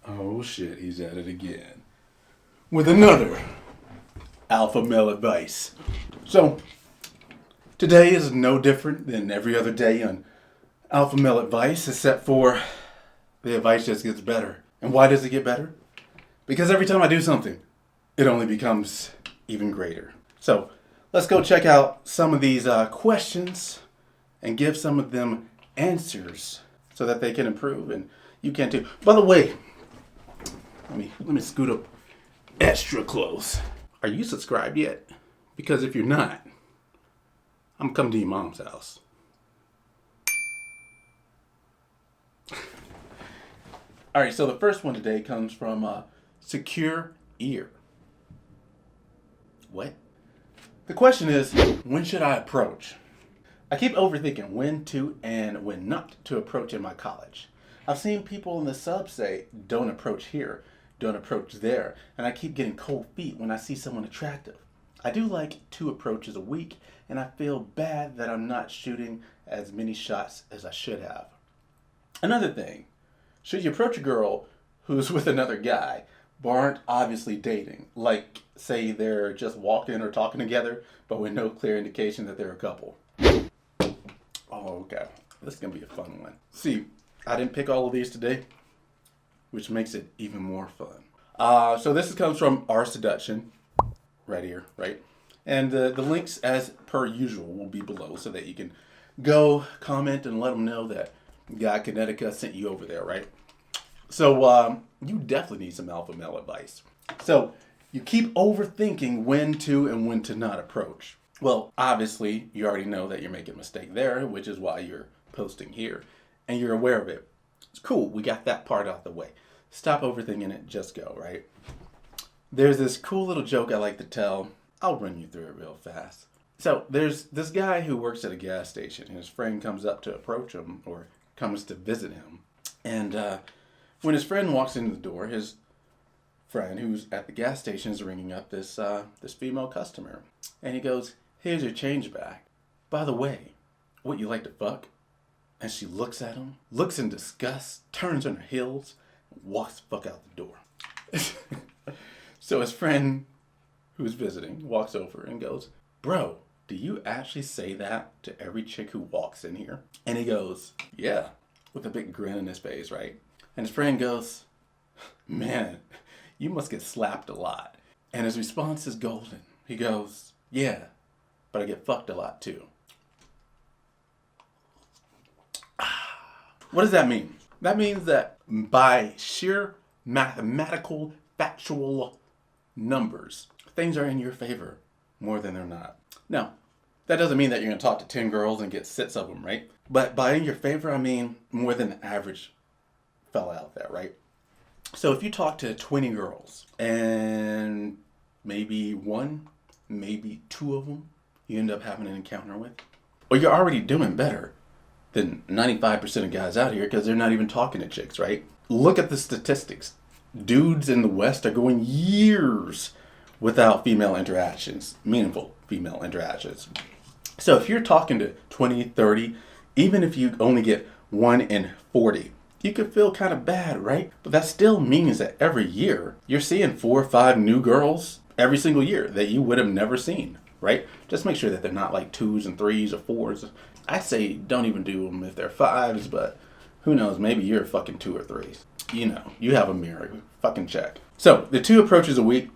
Oh shit, he's at it again. With another alpha male advice. So, today is no different than every other day on alpha male advice, except for the advice just gets better. And why does it get better? Because every time I do something, it only becomes even greater. So, let's go check out some of these questions and give some of them answers so that they can improve and you can too. By the way, let me scoot up extra close. Are you subscribed yet? Because if you're not, I'm coming to your mom's house. All right, so the first one today comes from Secure Ear. What? The question is, when should I approach? I keep overthinking when to and when not to approach in my college. I've seen people in the sub say, don't approach here, don't approach there, and I keep getting cold feet when I see someone attractive. I do like 2 approaches a week, and I feel bad that I'm not shooting as many shots as I should have. Another thing, should you approach a girl who's with another guy but aren't obviously dating? Like, say they're just walking or talking together, but with no clear indication that they're a couple. Oh, okay. This is going to be a fun one. See, I didn't pick all of these today, which makes it even more fun. So this comes from Our Seduction, right here, right? And the links, as per usual, will be below so that you can go comment and let them know that Guy Connecticut sent you over there, right? So you definitely need some alpha male advice. So you keep overthinking when to and when to not approach. Well, obviously, you already know that you're making a mistake there, which is why you're posting here, and you're aware of it. It's cool. We got that part out the way. Stop overthinking it. Just go, right? There's this cool little joke I like to tell. I'll run you through it real fast. So there's this guy who works at a gas station, and his friend comes up to approach him or comes to visit him. And when his friend walks in the door, his friend who's at the gas station is ringing up this female customer. And he goes, here's your change back. By the way, what, you like to fuck? And she looks at him, looks in disgust, turns on her heels, and walks the fuck out the door. So his friend who's visiting walks over and goes, bro, do you actually say that to every chick who walks in here? And he goes, yeah, with a big grin on his face, right? And his friend goes, man, you must get slapped a lot. And his response is golden. He goes, yeah, but I get fucked a lot too. What does that mean? That means that by sheer mathematical, factual numbers, things are in your favor more than they're not. Now, that doesn't mean that you're going to talk to 10 girls and get 6 of them, right? But by in your favor, I mean more than the average fella out there, right? So if you talk to 20 girls and maybe 1, maybe 2 of them you end up having an encounter with, well, you're already doing better than 95% of guys out here because they're not even talking to chicks, right? Look at the statistics. Dudes in the West are going years without female interactions, meaningful female interactions. So if you're talking to 20, 30, even if you only get 1 in 40, you could feel kind of bad, right? But that still means that every year you're seeing 4 or 5 new girls every single year that you would have never seen, right? Just make sure that they're not like 2s and 3s or 4s. I say don't even do them if they're 5s, but who knows, maybe you're fucking 2 or 3s. You know, you have a mirror, fucking check. So the 2 approaches a week,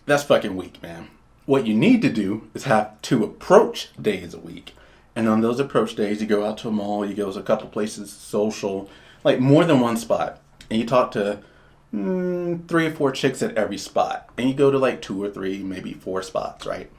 that's fucking weak, man. What you need to do is have 2 approach days a week. And on those approach days, you go out to a mall, you go to a couple places, social, like more than one spot. And you talk to 3 or 4 chicks at every spot. And you go to like 2 or 3, maybe 4 spots, right?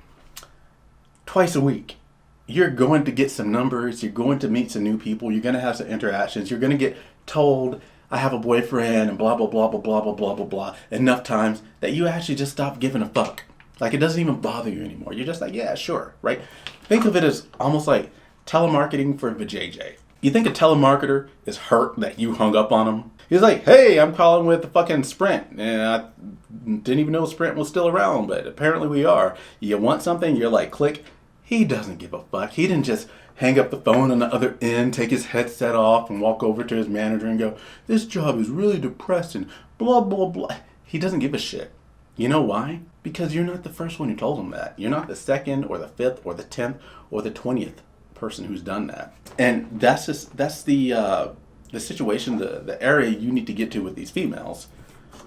Twice a week. You're going to get some numbers, you're going to meet some new people, you're going to have some interactions, you're going to get told, I have a boyfriend, and blah, blah, blah, blah, blah, blah, blah, blah, blah, enough times that you actually just stop giving a fuck. Like, it doesn't even bother you anymore. You're just like, yeah, sure, right? Think of it as almost like telemarketing for vajayjay. You think a telemarketer is hurt that you hung up on him? He's like, hey, I'm calling with the fucking Sprint. And I didn't even know Sprint was still around, but apparently we are. You want something, you're like, click. He doesn't give a fuck. He didn't just hang up the phone on the other end, take his headset off, and walk over to his manager and go, this job is really depressing, blah, blah, blah. He doesn't give a shit. You know why? Because you're not the first one who told him that. You're not the second or the fifth or the 10th or the 20th person who's done that. And that's the situation, the area you need to get to with these females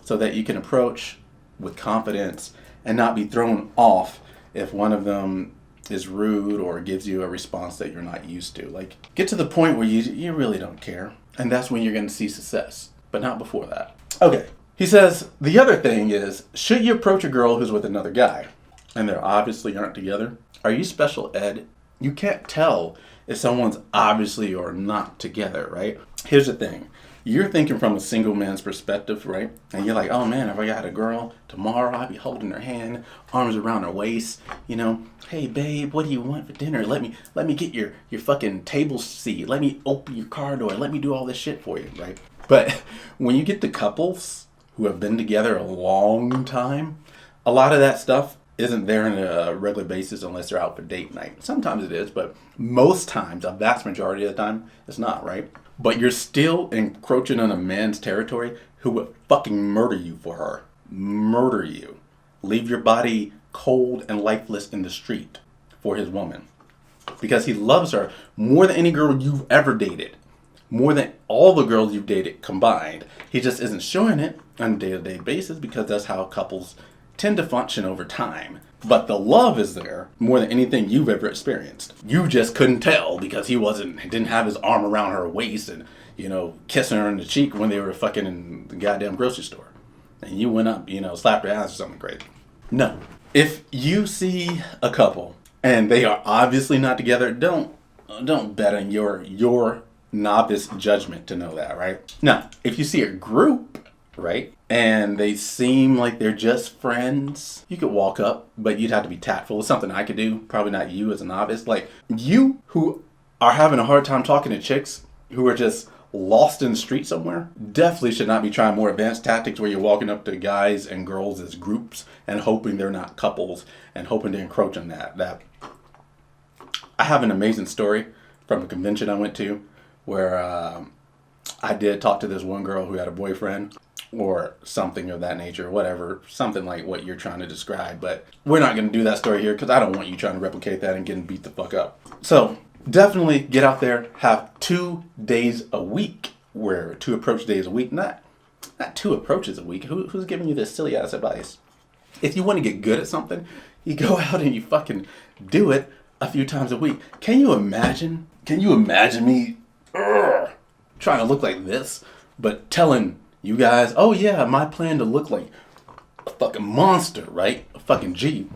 so that you can approach with confidence and not be thrown off if one of them is rude or gives you a response that you're not used to. Like, get to the point where you really don't care. And that's when you're going to see success, but not before that. Okay. He says, the other thing is, should you approach a girl who's with another guy and they obviously aren't together? Are you special ed? You can't tell if someone's obviously or not together, right? Here's the thing. You're thinking from a single man's perspective, right? And you're like, oh man, if I got a girl tomorrow, I'd be holding her hand, arms around her waist, you know, hey babe, what do you want for dinner? Let me get your fucking table seat. Let me open your car door. Let me do all this shit for you, right? But when you get to couples who have been together a long time, a lot of that stuff isn't there on a regular basis unless they're out for date night. Sometimes it is, but most times, a vast majority of the time, it's not, right? But you're still encroaching on a man's territory who would fucking murder you for her. Murder you. Leave your body cold and lifeless in the street for his woman. Because he loves her more than any girl you've ever dated. More than all the girls you've dated combined. He just isn't showing it on a day-to-day basis because that's how couples tend to function over time. But the love is there more than anything you've ever experienced. You just couldn't tell because he didn't have his arm around her waist and, you know, kissing her in the cheek when they were fucking in the goddamn grocery store. And you went up, you know, slapped her ass or something crazy. No. If you see a couple and they are obviously not together, don't bet on your novice judgment to know that, right? Now, if you see a group, right, and they seem like they're just friends, you could walk up, but you'd have to be tactful. It's something I could do, probably not you as a novice. Like, you who are having a hard time talking to chicks who are just lost in the street somewhere, definitely should not be trying more advanced tactics where you're walking up to guys and girls as groups and hoping they're not couples and hoping to encroach on that. I have an amazing story from a convention I went to where I did talk to this one girl who had a boyfriend or something of that nature, whatever, something like what you're trying to describe. But we're not going to do that story here because I don't want you trying to replicate that and getting beat the fuck up. So definitely get out there, have 2 days a week, where 2 approach days a week, not 2 approaches a week. Who's giving you this silly ass advice? If you want to get good at something, you go out and you fucking do it a few times a week. Can you imagine me trying to look like this, but telling you guys, oh yeah, my plan to look like a fucking monster, right? A fucking G,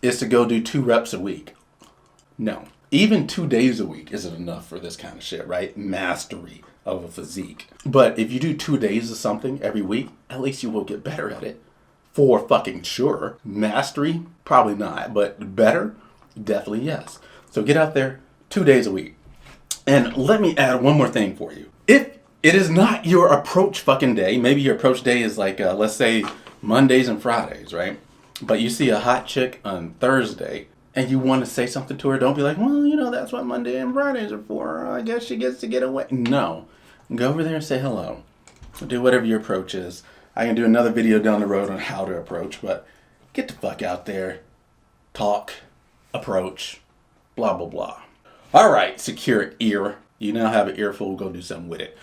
is to go do 2 reps a week. No. Even 2 days a week isn't enough for this kind of shit, right? Mastery of a physique. But if you do 2 days of something every week, at least you will get better at it. For fucking sure. Mastery? Probably not. But better? Definitely yes. So get out there 2 days a week. And let me add one more thing for you. If it is not your approach fucking day, maybe your approach day is like, let's say, Mondays and Fridays, right? But you see a hot chick on Thursday and you want to say something to her, don't be like, well, you know, that's what Monday and Fridays are for. I guess she gets to get away. No. Go over there and say hello. Do whatever your approach is. I can do another video down the road on how to approach, but get the fuck out there. Talk. Approach. Blah, blah, blah. All right, secure ear. You now have an earful. Go do something with it.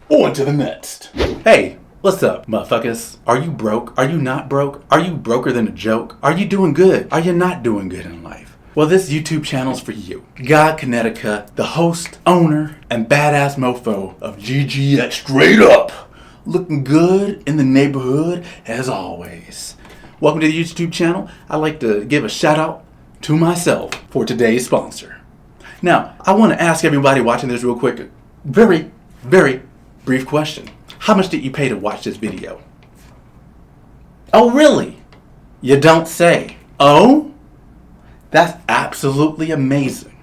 On to the next. Hey, what's up, motherfuckers? Are you broke? Are you not broke? Are you broker than a joke? Are you doing good? Are you not doing good in life? Well, this YouTube channel's for you. God Connecticut, the host, owner, and badass mofo of GGX straight up. Looking good in the neighborhood as always. Welcome to the YouTube channel. I'd like to give a shout out to myself for today's sponsor. Now, I want to ask everybody watching this real quick, very, very brief question. How much did you pay to watch this video? Oh, really? You don't say. Oh? That's absolutely amazing.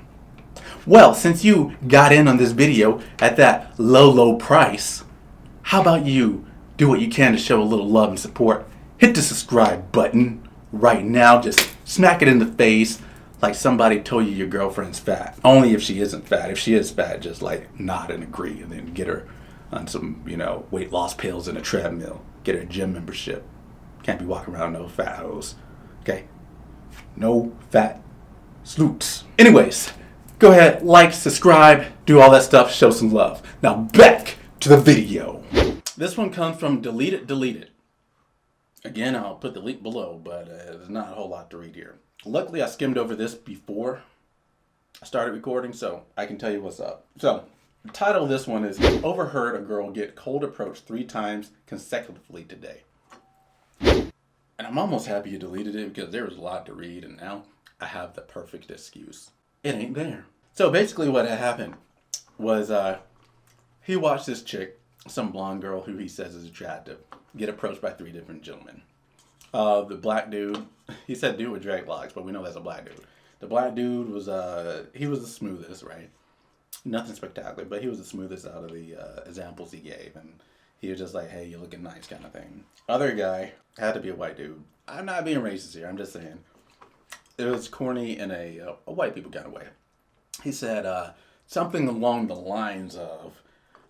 Well, since you got in on this video at that low, low price, how about you do what you can to show a little love and support? Hit the subscribe button right now. Just smack it in the face like somebody told you your girlfriend's fat. Only if she isn't fat. If she is fat, just like nod and agree and then get her on some, weight loss pills and a treadmill. get her a gym membership. Can't be walking around no fat hoes. Okay? No fat sloots. Anyways, go ahead, like, subscribe, do all that stuff, show some love. Now back to the video. This one comes from Delete It. Again, I'll put the link below, but there's not a whole lot to read here. Luckily, I skimmed over this before I started recording, so I can tell you what's up. So, the title of this one is Overheard a Girl Get Cold Approached 3 times consecutively today. And I'm almost happy you deleted it because there was a lot to read, and now I have the perfect excuse. It ain't there. So basically what had happened was he watched this chick, some blonde girl who he says is attractive, get approached by 3 different gentlemen. The black dude, he said dude with dreadlocks, but we know that's a black dude. The black dude was, he was the smoothest, right? Nothing spectacular, but he was the smoothest out of the examples he gave. And he was just like, hey, you're looking nice kind of thing. Other guy had to be a white dude. I'm not being racist here, I'm just saying. It was corny in a white people kind of way. He said something along the lines of,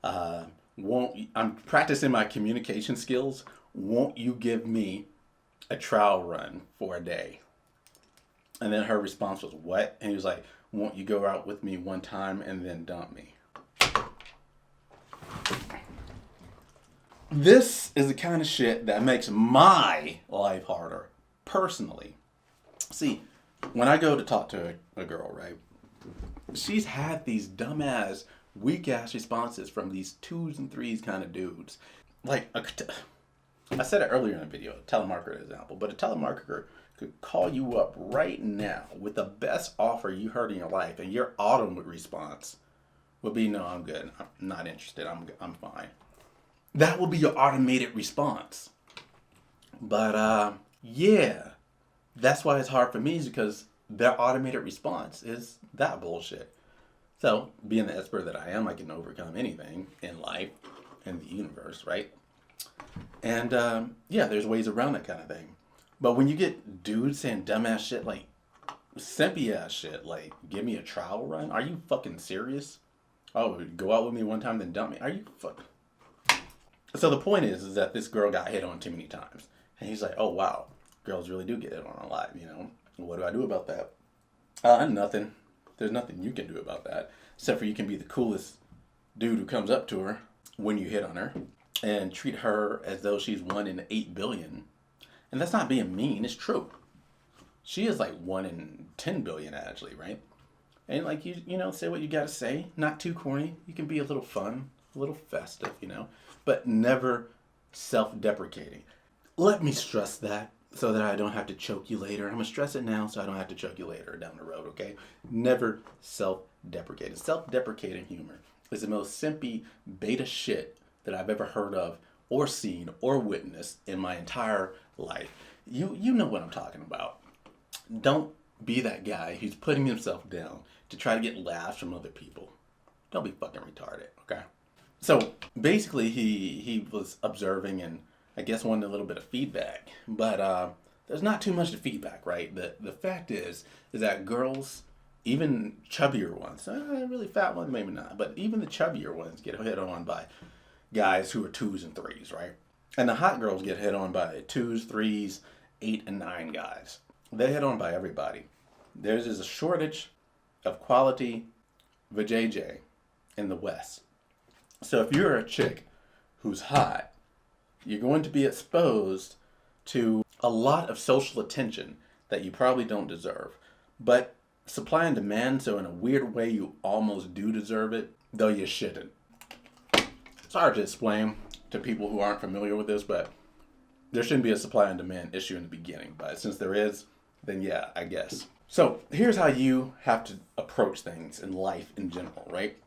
I'm practicing my communication skills. Won't you give me a trial run for a day? And then her response was, what? And he was like, won't you go out with me one time and then dump me? This is the kind of shit that makes my life harder, personally. See, when I go to talk to a girl, right, she's had these dumbass, weak-ass responses from these 2s and 3s kind of dudes. Like, I said it earlier in the video, a telemarketer example, but a telemarketer could call you up right now with the best offer you heard in your life, and your auto response would be, no, I'm good. I'm not interested. I'm fine. That will be your automated response. But, yeah, that's why it's hard for me, is because their automated response is that bullshit. So, being the expert that I am, I can overcome anything in life, in the universe, right? And, yeah, there's ways around that kind of thing. But when you get dudes saying dumbass shit, like, simpy ass shit, like, give me a trial run, are you fucking serious? Oh, go out with me one time, then dump me? Are you fucking... So the point is that this girl got hit on too many times. And he's like, oh, wow, girls really do get hit on a lot, you know? What do I do about that? Nothing. There's nothing you can do about that. Except for you can be the coolest dude who comes up to her when you hit on her and treat her as though she's 1 in 8 billion. And that's not being mean, it's true. She is like 1 in 10 billion, actually, right? And like, you know, say what you gotta say. Not too corny. You can be a little fun, a little festive, you know? But never self-deprecating. Let me stress that so that I don't have to choke you later. I'm gonna stress it now so I don't have to choke you later down the road, okay? Never self-deprecating. Self-deprecating humor is the most simpy beta shit that I've ever heard of or seen or witnessed in my entire life. You know what I'm talking about. Don't be that guy who's putting himself down to try to get laughs from other people. Don't be fucking retarded, okay? So basically he was observing and I guess wanted a little bit of feedback. But there's not too much of feedback, right? The fact is that girls, even chubbier ones, really fat ones maybe not, but even the chubbier ones get hit on by guys who are 2s and 3s, right? And the hot girls get hit on by 2s, 3s, 8 and 9 guys. They hit on by everybody. There's a shortage of quality vajayjay in the West. So if you're a chick who's hot, you're going to be exposed to a lot of social attention that you probably don't deserve. But supply and demand, so in a weird way you almost do deserve it, though you shouldn't. It's hard to explain to people who aren't familiar with this, but there shouldn't be a supply and demand issue in the beginning. But since there is, then yeah, I guess. So here's how you have to approach things in life in general, right?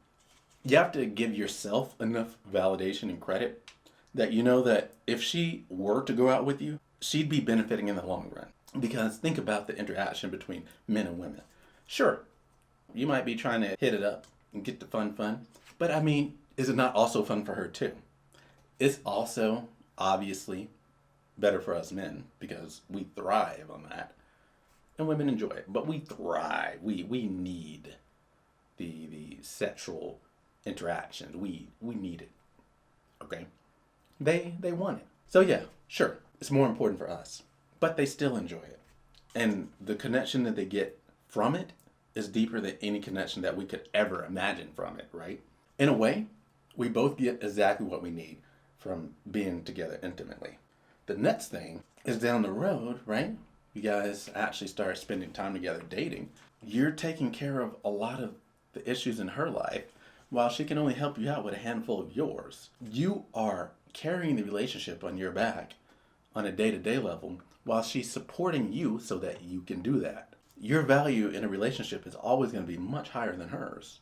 You have to give yourself enough validation and credit that you know that if she were to go out with you, she'd be benefiting in the long run. Because think about the interaction between men and women. Sure, you might be trying to hit it up and get the fun, but I mean, is it not also fun for her too? It's also obviously better for us men because we thrive on that. And women enjoy it, but we thrive. We need the sexual interactions. We need it. Okay? They want it. So yeah, sure, it's more important for us, but they still enjoy it. And the connection that they get from it is deeper than any connection that we could ever imagine from it, right? In a way, we both get exactly what we need from being together intimately. The next thing is down the road, right? You guys actually start spending time together dating. You're taking care of a lot of the issues in her life while she can only help you out with a handful of yours. You are carrying the relationship on your back on a day-to-day level while she's supporting you so that you can do that. Your value in a relationship is always going to be much higher than hers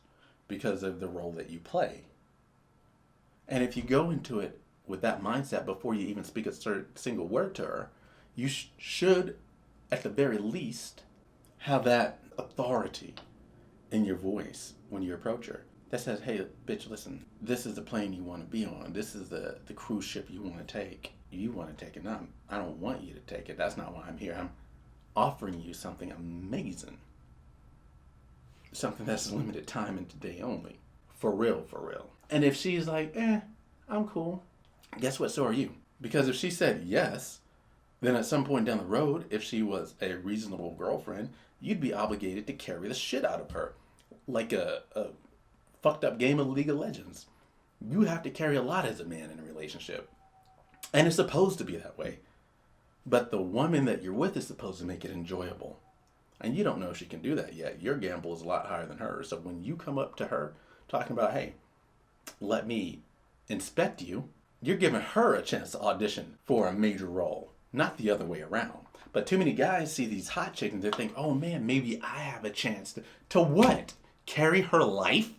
because of the role that you play. And if you go into it with that mindset before you even speak a single word to her, you should, at the very least, have that authority in your voice when you approach her that says, hey, bitch, listen, this is the plane you want to be on. This is the cruise ship you want to take. You want to take it. Now, I don't want you to take it. That's not why I'm here. I'm offering you something amazing. Something that's limited time and today only. For real, for real. And if she's like, I'm cool, guess what? So are you. Because if she said yes, then at some point down the road, if she was a reasonable girlfriend, you'd be obligated to carry the shit out of her. Like a fucked up game of League of Legends. You have to carry a lot as a man in a relationship. And it's supposed to be that way. But the woman that you're with is supposed to make it enjoyable. And you don't know if she can do that yet. Your gamble is a lot higher than hers. So when you come up to her talking about, hey, let me inspect you, you're giving her a chance to audition for a major role, not the other way around. But too many guys see these hot chicks and they think, oh man, maybe I have a chance to what? Carry her life?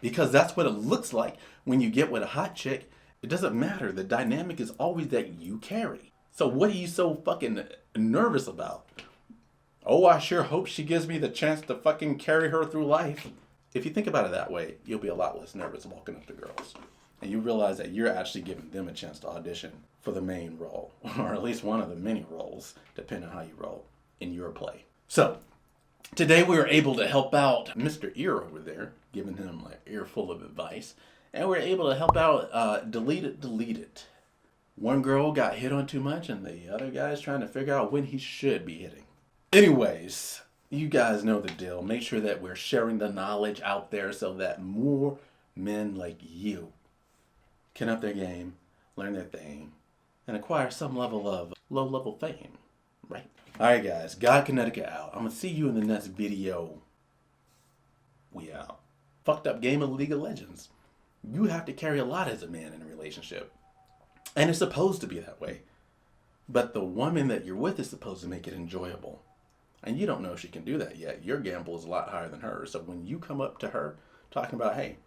Because that's what it looks like when you get with a hot chick. It doesn't matter. The dynamic is always that you carry. So what are you so fucking nervous about? Oh, I sure hope she gives me the chance to fucking carry her through life. If you think about it that way, you'll be a lot less nervous walking up to girls. And you realize that you're actually giving them a chance to audition for the main role, or at least one of the many roles, depending on how you roll in your play. So, today we were able to help out Mr. Ear over there, giving him an earful of advice. And we were able to help out Delete It. One girl got hit on too much, and the other guy's trying to figure out when he should be hitting. Anyways, you guys know the deal. Make sure that we're sharing the knowledge out there so that more men like you can up their game, learn their thing, and acquire some level of low-level fame, right? All right, guys. God Connecticut out. I'm going to see you in the next video. We out. Fucked up game of League of Legends. You have to carry a lot as a man in a relationship. And it's supposed to be that way. But the woman that you're with is supposed to make it enjoyable. And you don't know if she can do that yet. Your gamble is a lot higher than hers. So when you come up to her talking about, hey,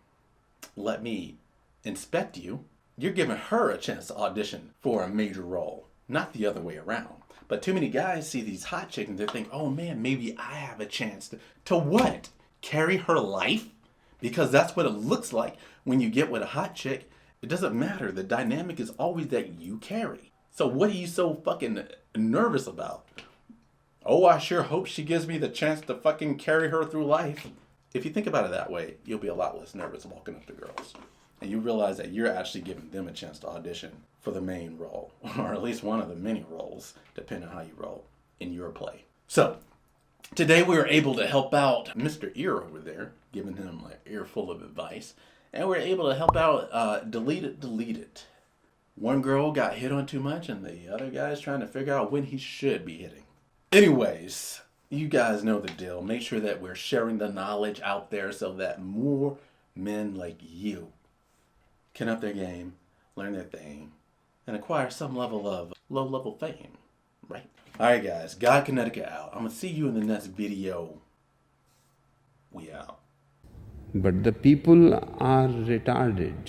let me inspect you, you're giving her a chance to audition for a major role, not the other way around. But too many guys see these hot chicks and they think, oh man, maybe I have a chance to what? Carry her life? Because that's what it looks like when you get with a hot chick. It doesn't matter. The dynamic is always that you carry. So what are you so fucking nervous about? Oh, I sure hope she gives me the chance to fucking carry her through life. If you think about it that way, you'll be a lot less nervous walking up to girls. And you realize that you're actually giving them a chance to audition for the main role, or at least one of the many roles, depending on how you roll in your play. So, today we were able to help out Mr. Ear over there, giving him an earful of advice. And we were able to help out Delete It. One girl got hit on too much, and the other guy's trying to figure out when he should be hitting. Anyways, you guys know the deal. Make sure that we're sharing the knowledge out there so that more men like you can up their game, learn their thing, and acquire some level of low-level fame, right? All right, guys. God Connecticut out. I'm going to see you in the next video. We out. But the people are retarded.